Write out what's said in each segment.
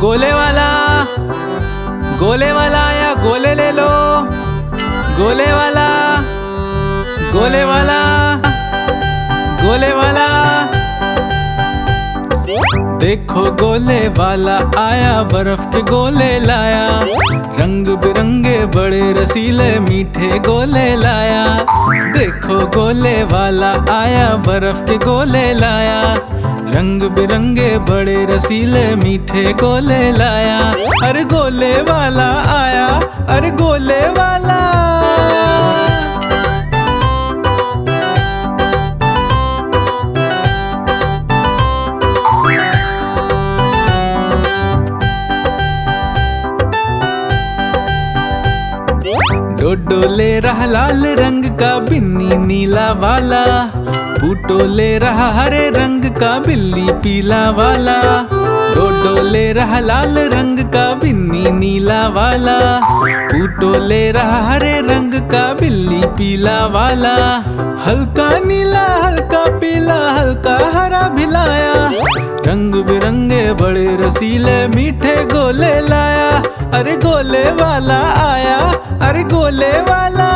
गोले वाला आया, गोले ले लो। गोले वाला देखो गोले वाला आया, बर्फ के गोले लाया। रंग बिरंगे बड़े रसीले मीठे गोले लाया। देखो गोले वाला आया, बर्फ के गोले लाया। रंग बिरंगे बड़े रसीले मीठे गोले लाया। अरे गोले वाला आया, अरे गोले वाला। डोडो ले रहा लाल रंग का, बिन्नी नीला वाला। पूटो ले रहा हरे रंग का, बिल्ली पीला वाला। डोडो ले रहा लाल रंग का, बिन्नी नीला वाला। पूटो ले रहा हरे रंग का, बिल्ली पीला वाला। हल्का नीला हल्का पीला हल्का हरा भिलाया। रंग बिरंगे बड़े रसीले मीठे गोले लाया। अरे गोले वाला आया, अरे गोले वाला।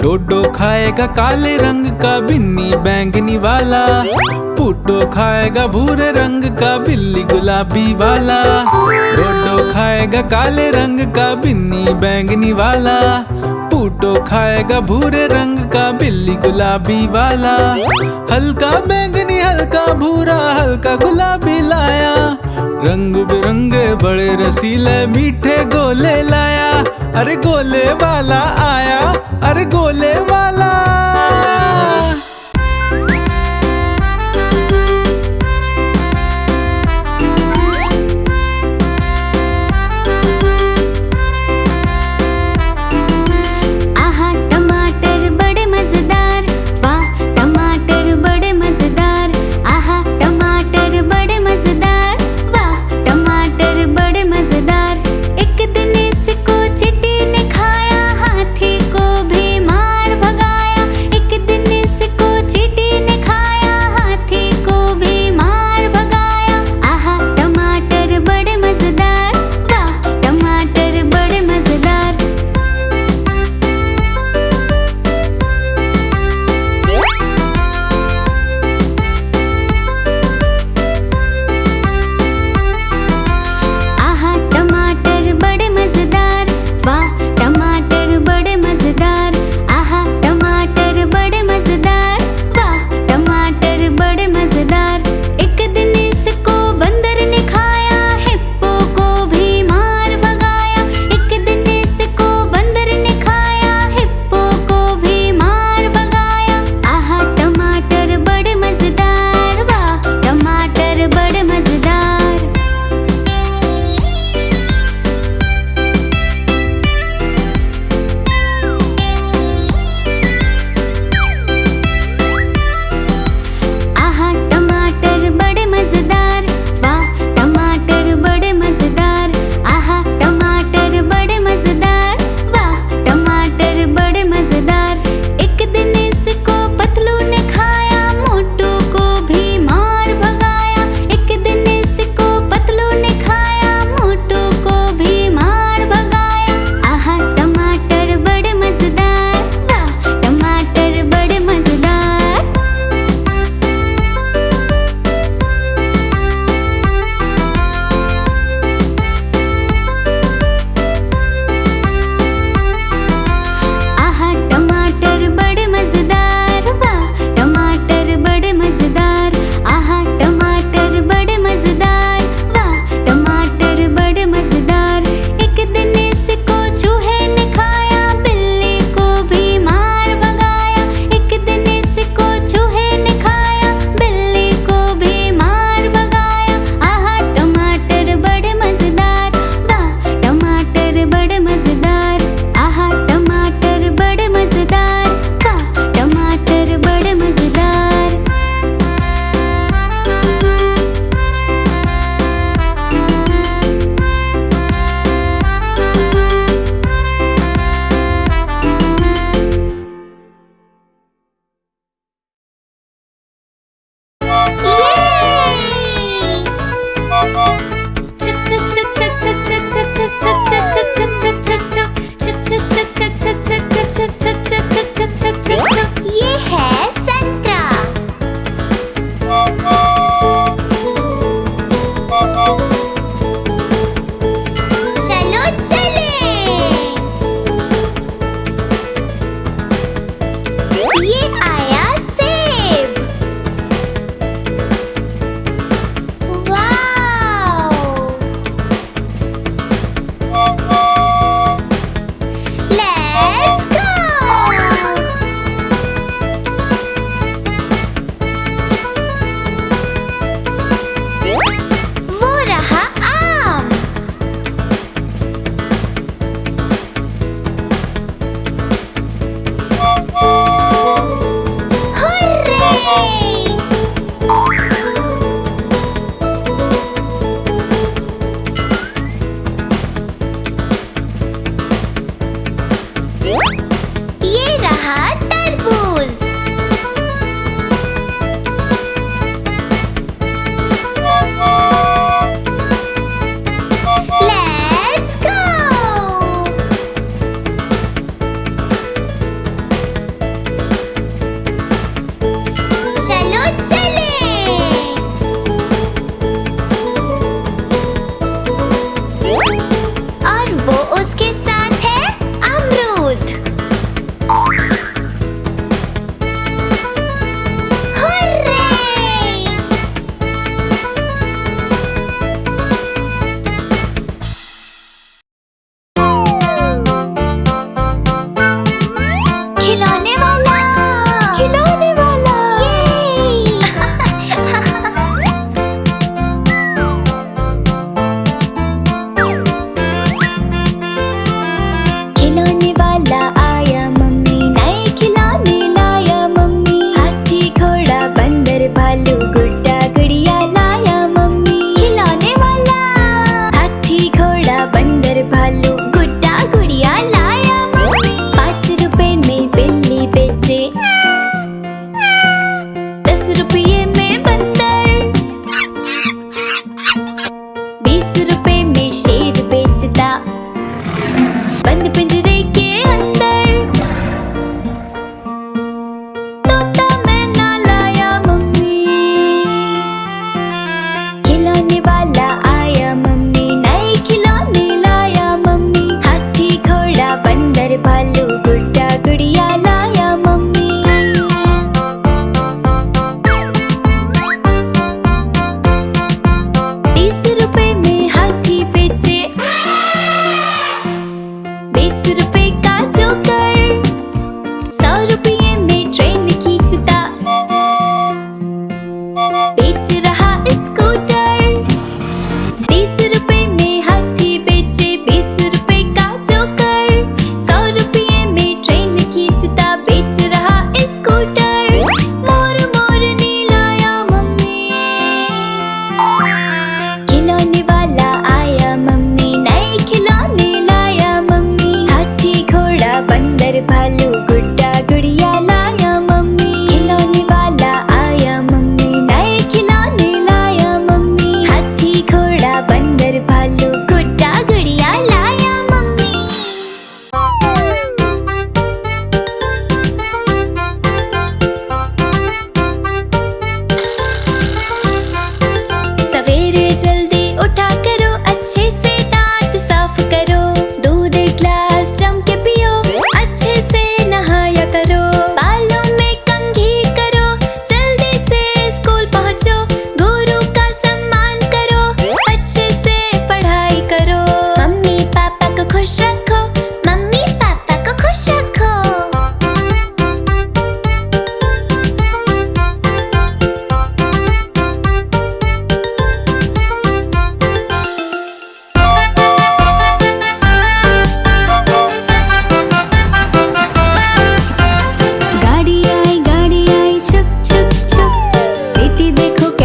डोडो खाएगा काले रंग का, बिन्नी बैंगनी वाला। पूटो खाएगा भूरे रंग का, बिल्ली गुलाबी वाला। डोडो खाएगा काले रंग का, बिन्नी बैंगनी वाला। पूटो खाएगा भूरे रंग का, बिल्ली गुलाबी वाला। हल्का बैंगनी हल्का भूरा हल्का गुलाबी लाया। रंग बिरंगे बड़े रसीले मीठे गोले लाया। अरे गोले वाला आया, अरे गोले वाला। एक दिन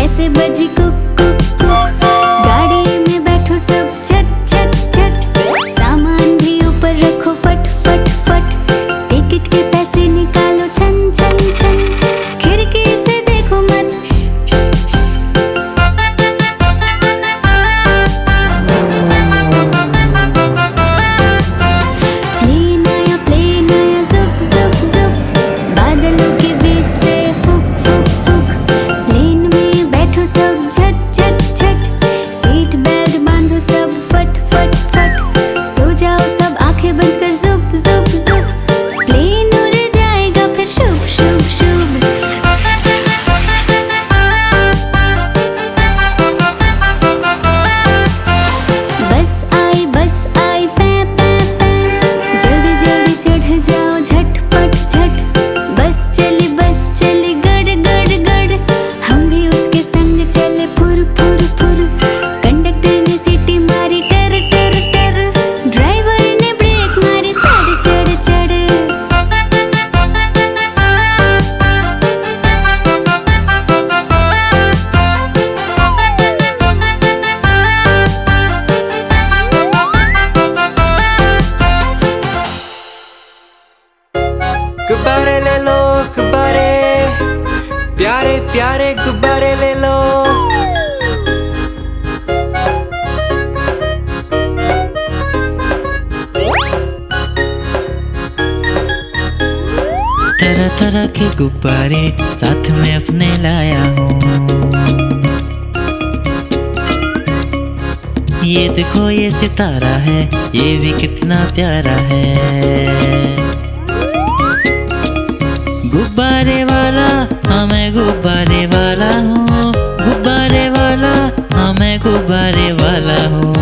कैसे बजी कुक कुक कुक। गाड़ी में बैठो सब झट झट झट, सामान भी ऊपर रखो फट फट फट। टिकट के पैसे निकालो छन छन छन, खिड़की से देखो मत श श श। प्लेन आया जुप जुप जुप, बादलों के बीच से फुक फुक फुक। प्लेन में बैठो सब झट झट झट, सीट बेल्ट बांधो सब फट फट फट। सो जाओ सब आंखें बंद कर जुप जुप जुप, प्लेन उड़ जाएगा फिर शुभ शुभ शुभ। बस आई पै पै पै, जल्दी जल्दी चढ़ जाओ झटपट झट। बस चली गड़ गड़ गड़, हम भी उसके संग चले फुर फुर फुर। कंडक्टर ने सीटी मारी टर टर टर, ड्राइवर ने ब्रेक मारी चढ़ चढ़ चढ़। गुब्बारे ले लो गुब्बारे, प्यारे प्यारे गुब्बारे ले लो। तरह तरह के गुब्बारे साथ में अपने लाया हूँ। ये देखो ये सितारा है, ये भी कितना प्यारा है। गुब्बारे वाला हाँ मैं गुब्बारे वाला हूँ, गुब्बारे वाला हाँ मैं गुब्बारे वाला हूँ।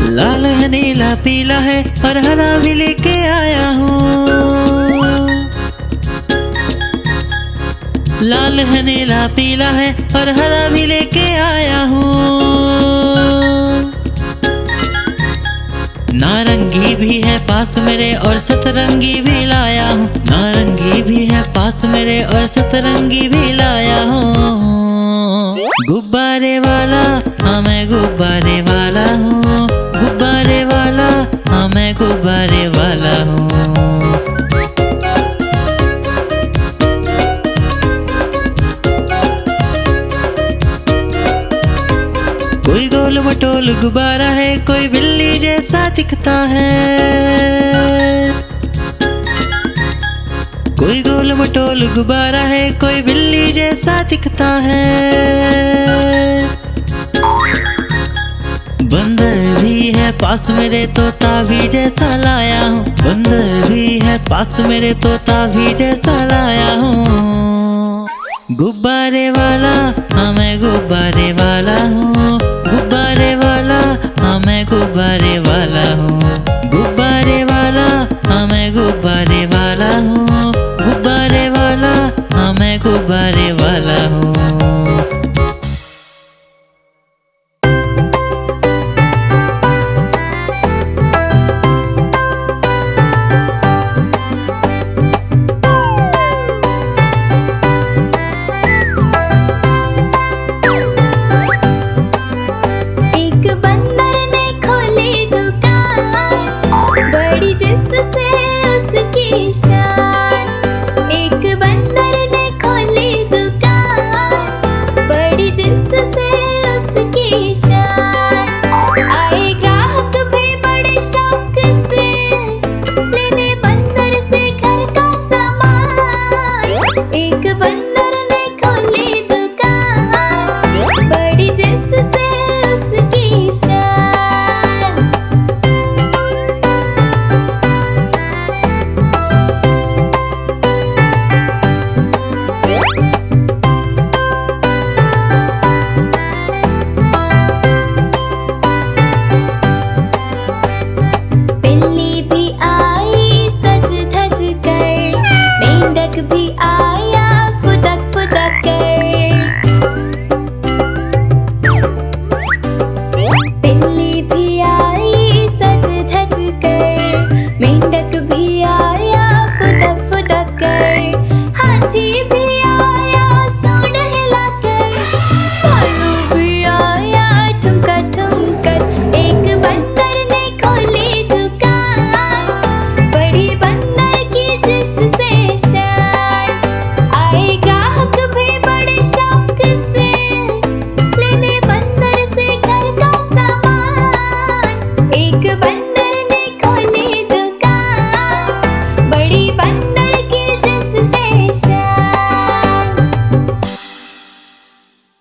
लाल है नीला पीला है और हरा भी लेके आया हूँ। लाल है नीला पीला है और हरा भी लेके आया हूँ। नारंगी भी है पास मेरे और सतरंगी भी लाया हूँ। नारंगी भी है पास मेरे और सतरंगी भी लाया हूँ। गुब्बारे वाला हाँ मैं गुब्बारे वाला हूँ, गुब्बारे वाला हाँ मैं गुब्बारे वाला हूँ। कोई गोल मटोल गुब्बारा है, कोई बिल्ली जैसा दिखता है। कोई गोल मटोल गुब्बारा है, कोई बिल्ली जैसा दिखता है। बंदर भी है पास मेरे, तोता भी जैसा लाया हूँ। बंदर भी है पास मेरे, तोता भी जैसा लाया हूँ। गुब्बारे वाला हाँ मैं गुब्बारे वाला हूँ, गुब्बारे वाला हाँ मैं गुब्बारे वाला हूँ। गुब्बारे वाला हाँ मैं गुब्बारे वाला हूँ, गुब्बारे वाला हाँ मैं गुब्बारे वाला हूँ। एक बंदर ने खोली दुकान, बड़ी जिस